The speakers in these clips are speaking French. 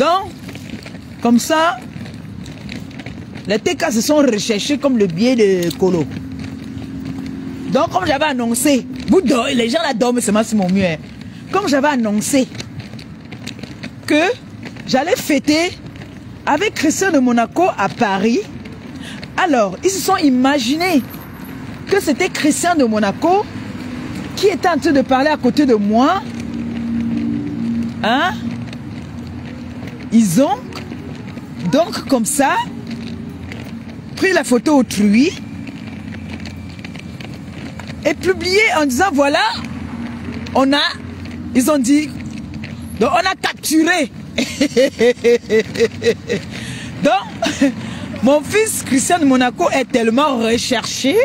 Donc, comme ça, les TK se sont recherchés comme le billet de Colo. Donc, comme j'avais annoncé, les gens là dorment seulement sur mon mur. Hein. Comme j'avais annoncé que j'allais fêter avec Christian de Monaco à Paris, alors ils se sont imaginés que c'était Christian de Monaco qui était en train de parler à côté de moi. Hein? Ils ont donc comme ça pris la photo autrui et publié en disant voilà, ils ont dit, donc on a capturé. Donc, mon fils Christian de Monaco est tellement recherché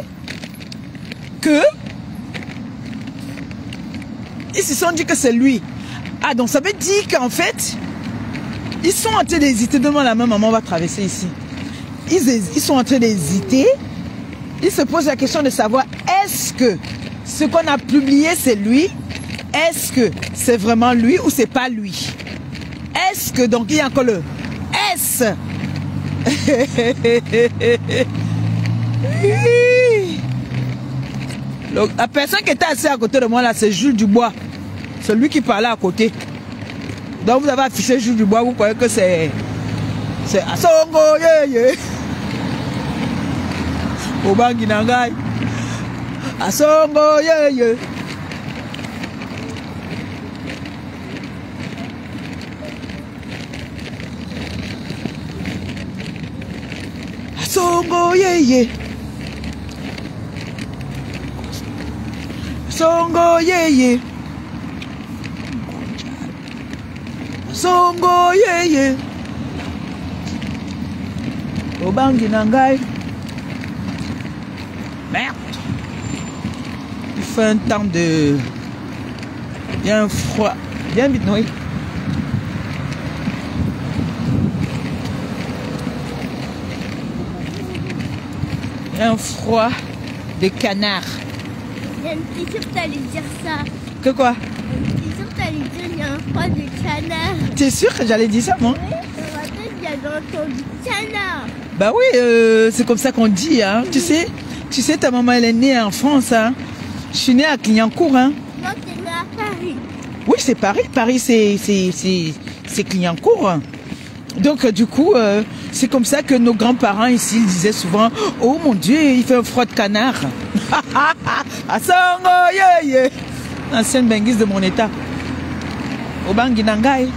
que ils se sont dit que c'est lui. Ah, donc ça veut dire qu'en fait, ils sont en train d'hésiter. Devant la main, maman va traverser ici. Ils sont en train d'hésiter. Ils se posent la question de savoir est-ce que ce qu'on a publié c'est lui? Est-ce que c'est vraiment lui ou c'est pas lui? Est-ce que, donc il y a encore le S. La personne qui était assise à côté de moi là, c'est Jules Dubois. C'est lui qui parlait à côté. Donc vous avez affiché Jules Dubois, vous croyez que c'est Asongo Yeye. Obangi Nangai. Asongo Yeye. Asongo Yeye. Songo Yeye. Songo Yeye. Obangi Nangai. Merde. Il fait un temps de bien froid. Bien vite, Noé. Un froid de canard. T'es sûr que t'allais dire ça? Que quoi? T'es sûr que t'allais dire il y a un froid de canard? T'es sûr que j'allais dire ça, moi? Oui, dans ma tête, j'avais entendu canard. Bah oui, c'est comme ça qu'on dit, hein. Tu sais, ta maman, elle est née en France, hein. Je suis née à Clignancourt, hein. Non, t'es née à Paris. Oui, c'est Paris. Paris, c'est Clignancourt. Donc, du coup, c'est comme ça que nos grands-parents ici, ils disaient souvent, oh mon Dieu, il fait un froid de canard. Asongo Yeye. Ancienne benguise de mon état. Obangi Nangai.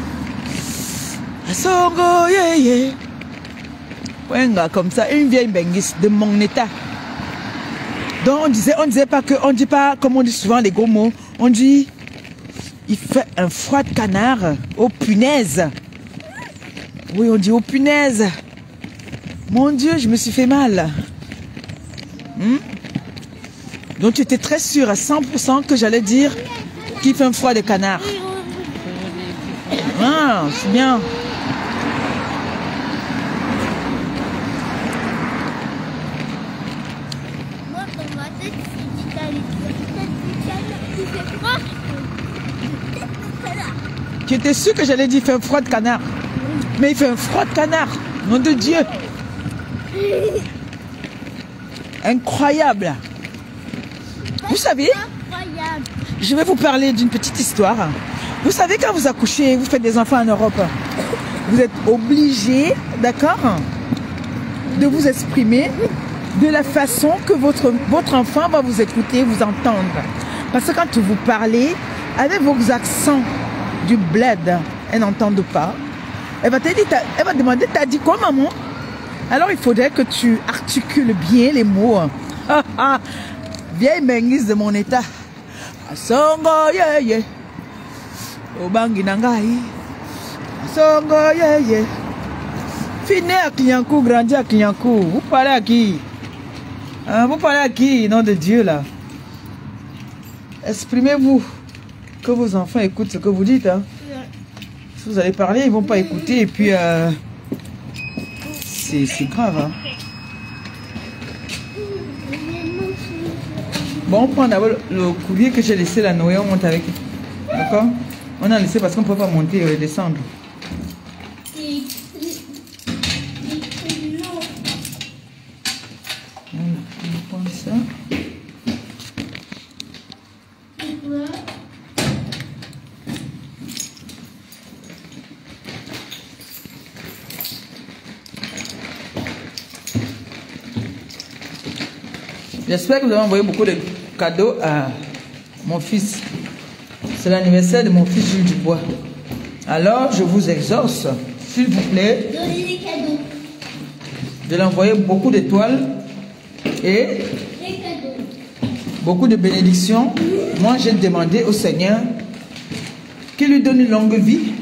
Asongo Yeye. Wenga, comme ça, une vieille benguise de mon état. Donc, on disait pas que, on dit pas, comme on dit souvent les gros mots, on dit, il fait un froid de canard. Oh punaise. Oui, on dit, oh punaise. Mon Dieu, je me suis fait mal. Donc tu étais très sûr à 100% que j'allais dire qu'il fait un froid de canard. Ah, c'est bien. Moi, dans ma tête, je dis t'allais dire peut-être du canard. Tu fais froid? Peut-être du canard. Tu étais sûr que j'allais dire qu'il fait un froid de canard. Mais il fait un froid de canard. Nom de Dieu. Incroyable. Vous savez, Incroyable. je vais vous parler d'une petite histoire. Vous savez, quand vous accouchez, vous faites des enfants en Europe, vous êtes obligé, d'accord, de vous exprimer de la façon que votre enfant va vous écouter, vous entendre. Parce que quand vous parlez, avec vos accents du bled, elle n'entend pas. Elle va te dire, elle va demander, t'as dit quoi, maman? Alors il faudrait que tu articules bien les mots. Vieille benguise de mon état. Asongo Yeye. Obangi Nangai. Asongo Yeye. Fini à Clignancourt, grandi à Clignancourt. Vous parlez à qui? Vous parlez à qui, nom de Dieu là? Exprimez-vous. Que vos enfants écoutent ce que vous dites. Hein. Si vous allez parler, ils ne vont pas écouter. Et puis, c'est grave. Hein. Bon, on prend d'abord le courrier que j'ai laissé la Noé, on monte avec. D'accord? On a laissé parce qu'on ne peut pas monter et descendre. non. Voilà, on prend ça. J'espère que vous avez envoyé beaucoup de cadeaux à mon fils. C'est l'anniversaire de mon fils Jules Dubois. Alors, je vous exauce, s'il vous plaît, Donnez des cadeaux. de l'envoyer beaucoup d'étoiles et Des cadeaux. beaucoup de bénédictions. Moi, j'ai demandé au Seigneur qu'il lui donne une longue vie,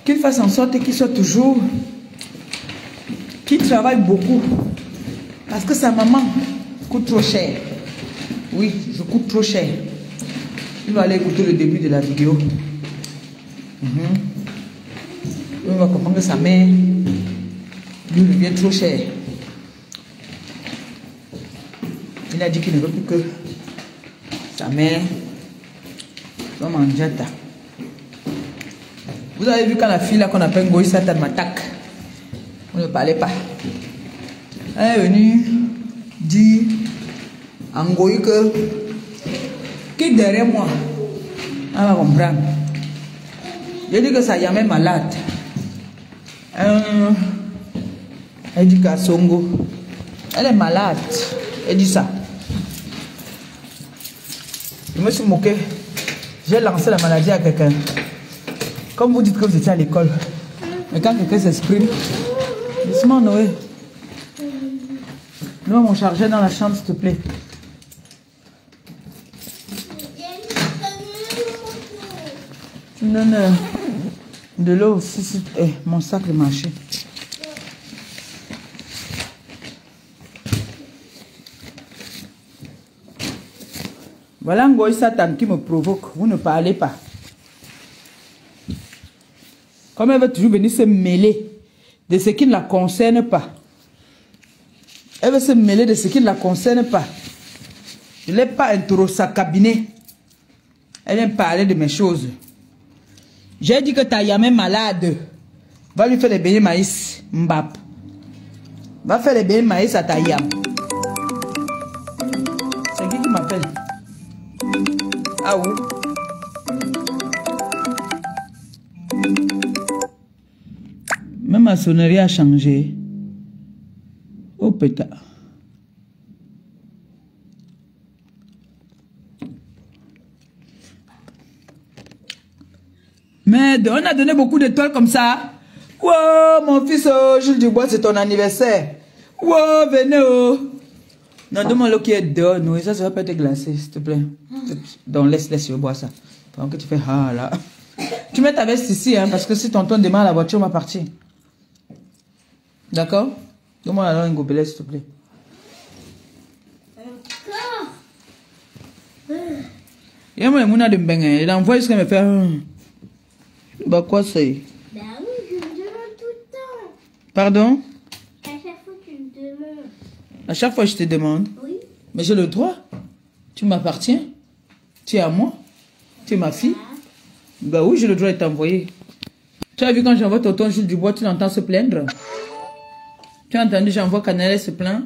qu'il fasse en sorte qu'il soit toujours, qu'il travaille beaucoup. Parce que sa maman coûte trop cher. Oui, je coûte trop cher. Il va aller écouter le début de la vidéo. Il va comprendre que sa mère lui revient trop cher. Il a dit qu'il ne veut plus que sa mère soit manjata. Vous avez vu quand la fille là qu'on appelle Ngoï Satan m'attaque. On ne parlait pas. Elle est venue dire à Ngoï que qui est derrière moi. Elle va comprendre. J'ai dit que ça y est même malade. Elle dit qu'à Songo, elle est malade. Elle dit ça. Je me suis moqué. J'ai lancé la maladie à quelqu'un. Comme vous dites que vous étiez à l'école. Mais quand quelqu'un s'exprime, doucement Noé. Mets mon chargeur dans la chambre s'il te plaît. Tu me donnes de l'eau aussi. Mon sac de marché. Voilà Ngoï Satan qui me provoque. Vous ne parlez pas. Comme elle veut toujours venir se mêler de ce qui ne la concerne pas. Elle veut se mêler de ce qui ne la concerne pas. Je ne l'ai pas introduit sa cabinet. Elle aime parler de mes choses. J'ai dit que ta Yam est malade. Va lui faire les beignets maïs. Mbap. Va faire les beignets maïs à ta Yam. C'est qui m'appelle? Ah oui. Même ma sonnerie a changé. Oh pétard. Mais on a donné beaucoup d'étoiles comme ça. Wow, mon fils Jules Dubois, c'est ton anniversaire. Wow, venez oh. Non, demande-le qui est dehors. Non, ça va pas être glacé, s'il te plaît. Donc laisse, je bois ça. Pendant que tu fais ah là. Tu mets ta veste ici, hein, parce que si tonton démarre la voiture, on va partir. D'accord? Donne-moi alors un gobelet, s'il te plaît. Encore? Il y a mon de Mbengue. Il envoie ce qu'elle me fait. Bah quoi c'est? Bah oui, je me demande tout le temps. Pardon? À chaque fois tu me demandes. À chaque fois je te demande. Oui. Mais j'ai le droit. Tu m'appartiens. Tu es à moi. Tu es ma fille. Bah oui, j'ai le droit de t'envoyer. Tu as vu quand j'envoie tonton Jules Dubois, tu l'entends se plaindre? Tu as entendu, j'envoie Canel se plaint?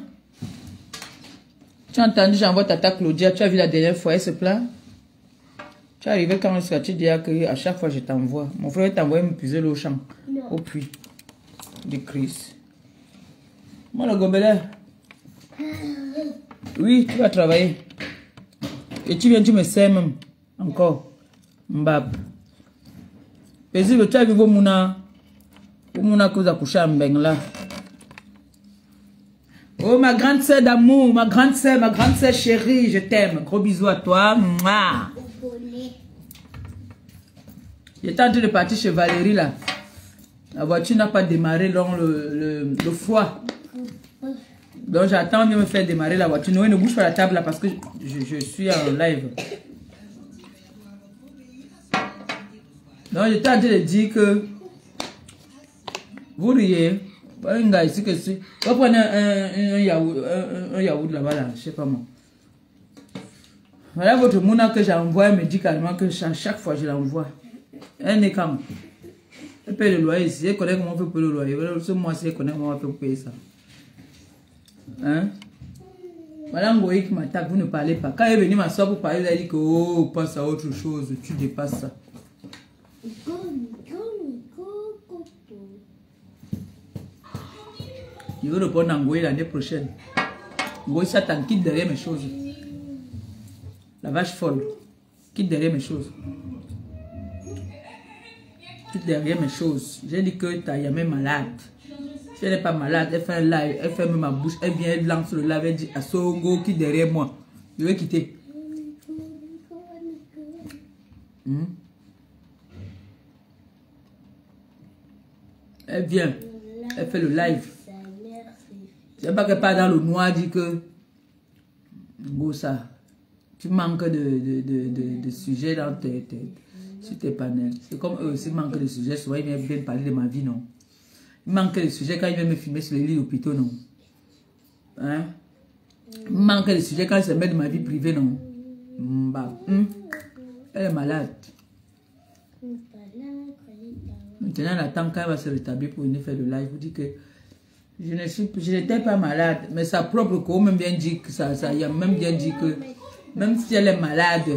Tu as entendu, j'envoie Tata Claudia, tu as vu la dernière fois, elle se plaint? Tu es arrivé quand est-ce que tu dis qu'à chaque fois je t'envoie. Mon frère t'envoie me puiser l'eau au champ. Non. Au puits. De Christ. Moi le gobelet. Oui, tu vas travailler. Et tu viens, tu me sers même. Encore. Mbab. Paisible, tu as vu vos mouna. Vos mouna que vous accouchez à Mbeng là. Oh ma grande sœur d'amour, ma grande sœur chérie, je t'aime. Gros bisous à toi. Mouah. J'étais en train de partir chez Valérie là. La voiture n'a pas démarré dans le froid. Donc j'attends de me faire démarrer la voiture. Noé ne bouge pas la table là parce que je suis en live. Donc j'étais en train de dire que vous riez. Un gars ici que c'est. On va prendre un yaourt là-bas là, je sais pas moi. Voilà votre mouna que j'envoie, elle me dit carrément que chaque fois je l'envoie. Elle n'est quand. Elle paye le loyer ici. Elle connaît comment on fait payer le loyer. Ce mois-ci, elle connaît comment on fait payer ça. Hein? Madame Goï qui m'attaque, vous ne parlez pas. Quand elle est venue m'asseoir pour parler, elle a dit que oh, passe à autre chose. Tu dépasses ça. Je veux répondre à Ngoï l'année prochaine. Ngoï, ça t'en quitte derrière mes choses. La vache folle. Quitte derrière mes choses. Quitte derrière mes choses. J'ai dit que ta Yamé malade. Si elle n'est pas malade, elle fait un live, elle ferme ma bouche, elle vient, elle lance le live, elle dit Assogo, quitte derrière moi. Je vais quitter. Elle vient, elle fait le live. C'est pas qu'elle part dans le noir, dit que ça, tu manques de sujets dans sur tes panels. C'est comme eux aussi manquent de sujets, souvent ils viennent parler de ma vie, non? Il manque de sujets quand ils viennent me filmer sur les lits d'hôpitaux, non? Hein? Il manque de sujets quand ils se mettent de ma vie privée, non? Elle est malade. Maintenant, elle attend quand elle va se rétablir pour venir faire le live. Vous dites que je n'étais pas malade, mais sa propre corps même bien dit que ça y a même bien dit que même si elle est malade,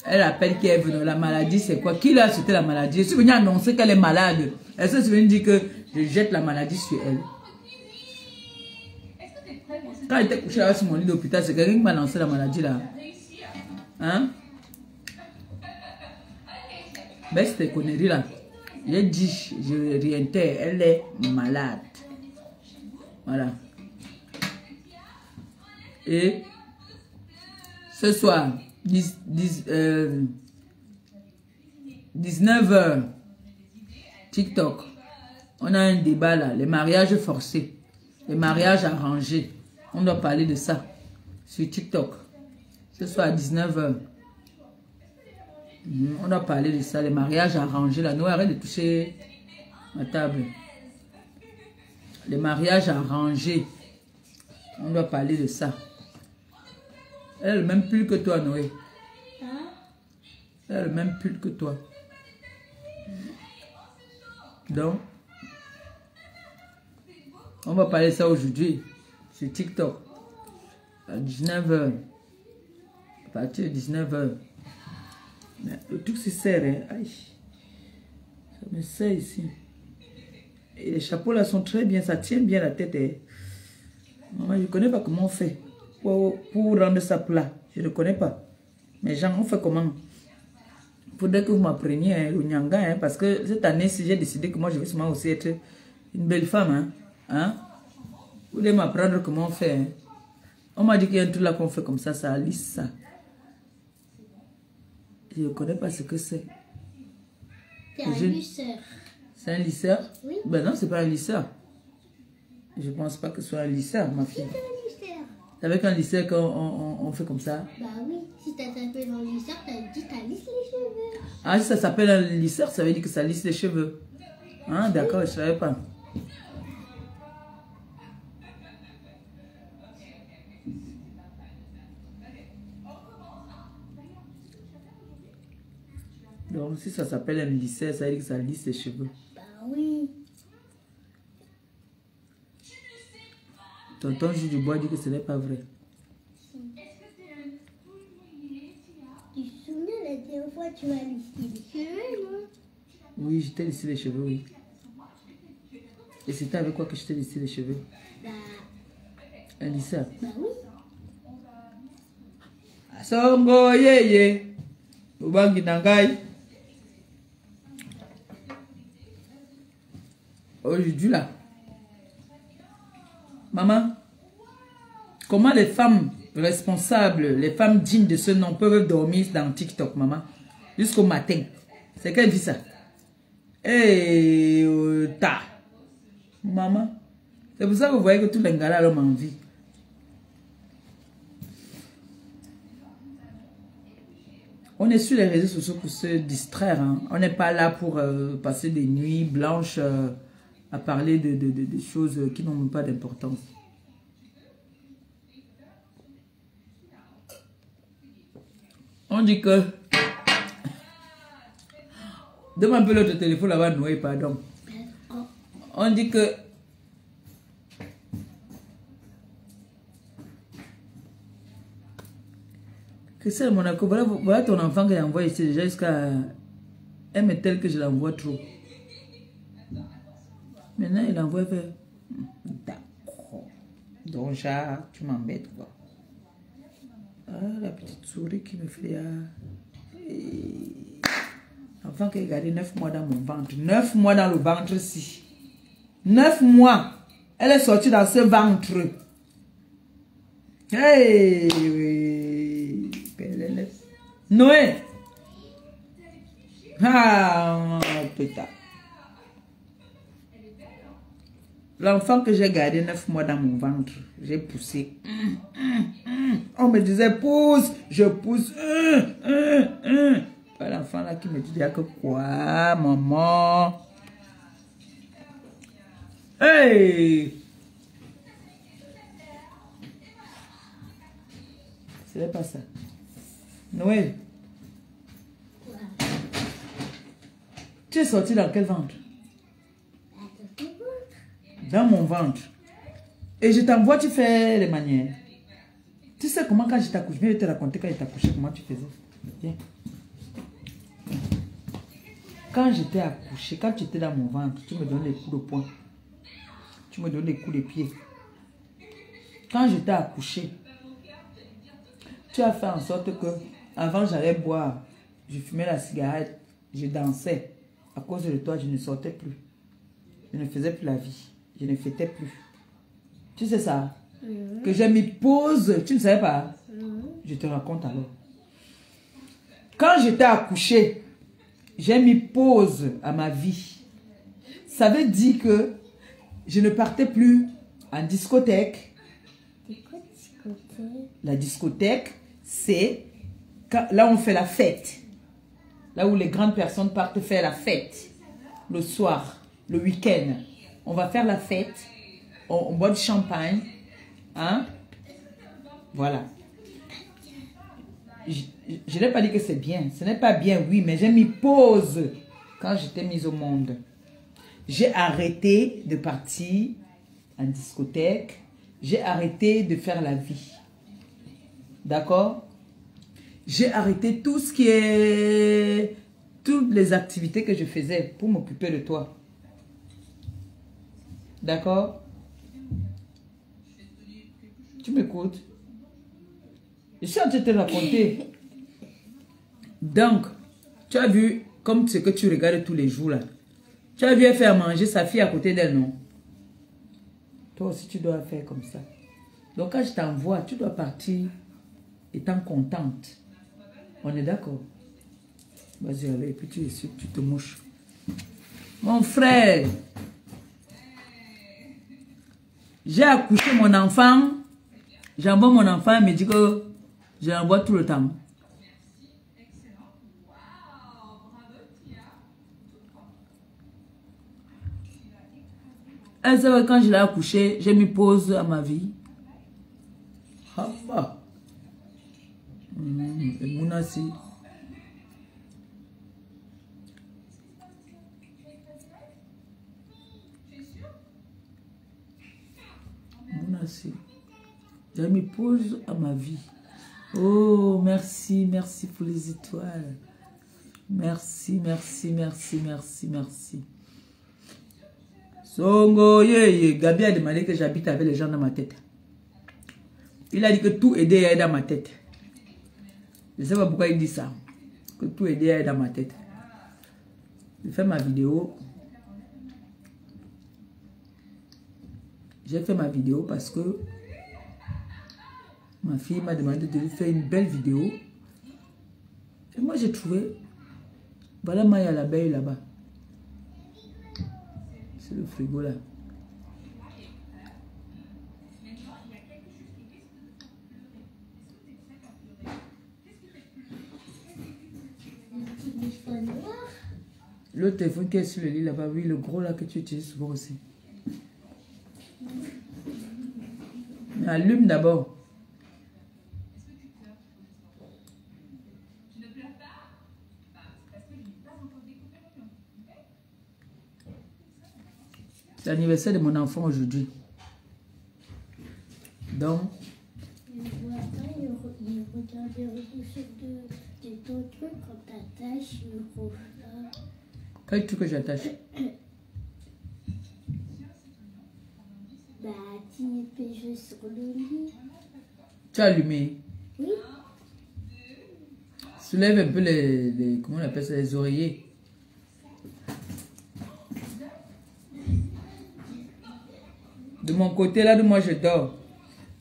elle appelle qui est venue. La maladie, c'est quoi? Qui l'a acheté la maladie? Je suis venue annoncer qu'elle est malade. Est-ce que je viens dire que je jette la maladie sur elle? Quand elle était couchée sur mon lit d'hôpital, c'est quelqu'un qui m'a lancé la maladie là. Hein? Mais c'était connerie là. J'ai dit, je réitère, elle est malade. Voilà. Et ce soir, 19h, TikTok, on a un débat là, les mariages forcés, les mariages arrangés. On doit parler de ça sur TikTok. Ce soir à 19h. On doit parler de ça, les mariages arrangés. Là, nous, arrête de toucher ma table. Les mariages arrangés. On doit parler de ça. Elle a le même pull que toi, Noé. Elle a le même pull que toi. Donc, on va parler de ça aujourd'hui sur TikTok. À 19h. À partir de 19h. Mais le truc se serre, hein. Aïe. Ça me serre ici. Et les chapeaux là sont très bien, ça tient bien la tête. Hein. Maman, je ne connais pas comment on fait pour rendre ça plat. Je ne connais pas. Mais genre, on fait comment? Il faudrait que vous m'appreniez hein, le nyanga, hein, parce que cette année, si j'ai décidé que moi, je vais sûrement aussi être une belle femme. Hein? Vous devez m'apprendre comment on fait. Hein. On m'a dit qu'il y a un truc là qu'on fait comme ça lisse ça. Je ne connais pas ce que c'est. C'est un lisseur. C'est un lisseur? Oui. Ben non, c'est pas un lisseur. Je ne pense pas que ce soit un lisseur, ma fille. C'est un lisseur. C'est avec un lisseur qu'on fait comme ça? Bah oui, si tu t'appelles un lisseur, t'as dit t'as lisse les cheveux. Ah, si ça s'appelle un lisseur, ça veut dire que ça lisse les cheveux. Ah, d'accord, je ne savais pas. Donc, si ça s'appelle un lisseur, ça veut dire que ça lisse les cheveux. Bah oui. Tonton Jules Dubois dit que ce n'est pas vrai. Tu te souviens la dernière fois tu m'as lissé les cheveux, non? Oui, je t'ai lissé les cheveux, oui. Et c'était avec quoi que je t'ai lissé les cheveux? Bah... Un lisseur. Bah oui. Songo yeye. Ubangi nangai. Aujourd'hui là. Maman, comment les femmes responsables, les femmes dignes de ce nom peuvent dormir dans TikTok, maman, jusqu'au matin? C'est qu'elle dit ça. Eh, ta. Maman, c'est pour ça que vous voyez que tous les gars là ont envie. On est sur les réseaux sociaux pour se distraire. Hein. On n'est pas là pour passer des nuits blanches à parler de choses qui n'ont pas d'importance. On dit que... Donne un peu l'autre téléphone là-bas, Noé, pardon. On dit que c'est Monaco. Voilà ton enfant que j'envoie ici déjà jusqu'à... Elle est telle que je l'envoie trop. Maintenant, il envoie vers... D'accord. Donc, genre, tu m'embêtes, quoi. Ah, la petite souris qui me fait... Enfant qui a gardé 9 mois dans mon ventre. 9 mois dans le ventre-ci. 9 mois. Elle est sortie dans ce ventre. Hey! Noé! Ah, putain. L'enfant que j'ai gardé 9 mois dans mon ventre, j'ai poussé. On me disait pousse, je pousse. Pas l'enfant là qui me dit que quoi, maman? Hey! C'est pas ça. Noël. Tu es sorti dans quel ventre? Dans mon ventre. Et je t'envoie, tu fais les manières. Tu sais comment quand je t'accouche, je vais te raconter quand je t'accouchais, comment tu faisais. Viens. Quand j'étais accouché, quand tu étais dans mon ventre, tu me donnes des coups de poing. Tu me donnes des coups de pied. Quand j'étais accouché, tu as fait en sorte que, avant j'allais boire, je fumais la cigarette, je dansais. À cause de toi, je ne sortais plus. Je ne faisais plus la vie. Je ne fêtais plus. Tu sais ça? Que j'ai mis pause. Tu ne savais pas? Je te raconte alors. Quand j'étais accouchée, j'ai mis pause à ma vie. Ça veut dire que je ne partais plus en discothèque. La discothèque, c'est là où on fait la fête. Là où les grandes personnes partent faire la fête. Le soir, le week-end. On va faire la fête. On boit du champagne. Hein? Voilà. Je n'ai pas dit que c'est bien. Ce n'est pas bien, oui, mais j'ai mis pause quand j'étais mise au monde. J'ai arrêté de partir en discothèque. J'ai arrêté de faire la vie. D'accord? J'ai arrêté tout ce qui est... toutes les activités que je faisais pour m'occuper de toi. D'accord? Tu m'écoutes? Je suis en train de te raconter. Donc, tu as vu comme ce que tu regardes tous les jours là. Tu as vu elle faire manger sa fille à côté d'elle, non? Toi aussi, tu dois faire comme ça. Donc, quand je t'envoie, tu dois partir étant contente. On est d'accord? Vas-y, allez, et puis tu te mouches. Mon frère, j'ai accouché mon enfant. J'envoie mon enfant, il me dit que je l'envoie tout le temps. Elle sait que quand je l'ai accouché, j'ai mis pause à ma vie. Ah bah. Et Mounassi. Mounassi. J'ai mis pause à ma vie. Oh, merci, merci pour les étoiles. Merci, merci, merci, merci, merci. Songo, Gabi a demandé que j'habite avec les gens dans ma tête. Il a dit que tout aider est dans ma tête. Je ne sais pas pourquoi il dit ça. Que tout aider est dans ma tête. Je fais ma vidéo. J'ai fait ma vidéo parce que ma fille m'a demandé de lui faire une belle vidéo. Et moi j'ai trouvé. Voilà Maya l'abeille là-bas. C'est le frigo là. Le téléphone qui est sur le lit là-bas, oui, le gros là que tu utilises souvent aussi. Mais allume d'abord. C'est l'anniversaire de mon enfant aujourd'hui. Donc, il regardait de ton truc quand t'attaches le rouge là. quel truc que j'attache? Bah, tu peux jouer sur le lit. Tu as allumé? Oui. Soulève un peu les comment on appelle ça, les oreillers. De mon côté, là de moi, je dors.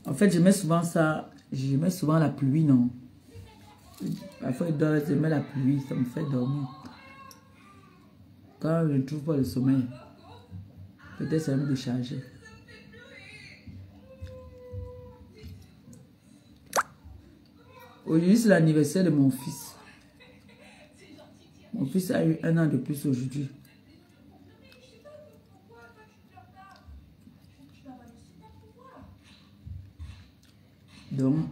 En fait, je mets souvent ça. Je mets souvent la pluie, non? Parfois, je mets la pluie, ça me fait dormir. Quand je ne trouve pas le sommeil, peut-être ça va me décharger. Aujourd'hui, c'est l'anniversaire de mon fils. Mon fils a eu 1 an de plus aujourd'hui. Donc,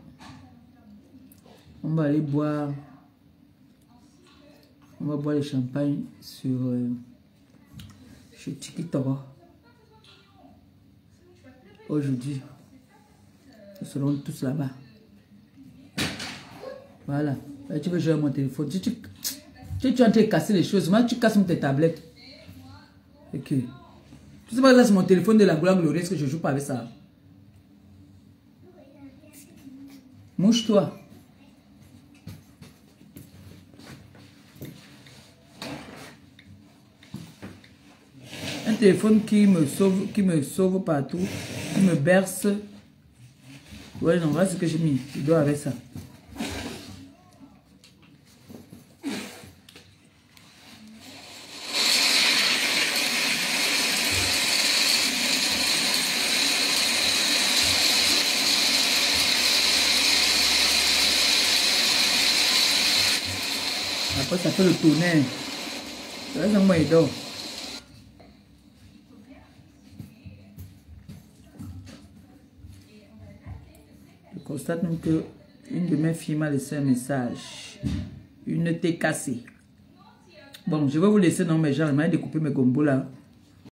on va aller boire. On va boire le champagne chez Tiki-Toro. Aujourd'hui. Nous serons tous là-bas. Voilà. Là, tu veux jouer à mon téléphone. Tu es en train de casser les choses. Moi, tu casses tes tablettes. Ok. Tu sais pas que là, c'est mon téléphone de la gloire glorieuse que je joue pas avec ça. Mouche-toi. Un téléphone qui me sauve partout, qui me berce. Ouais, non, voilà ce que j'ai mis. Je dois avec ça. Après, ça fait le tonnerre. Ça reste en moi, il dort. Je constate même que une de mes filles m'a laissé un message. Une thé cassée. Bon, je vais vous laisser dans mes gens. Je vais découper mes gombos là.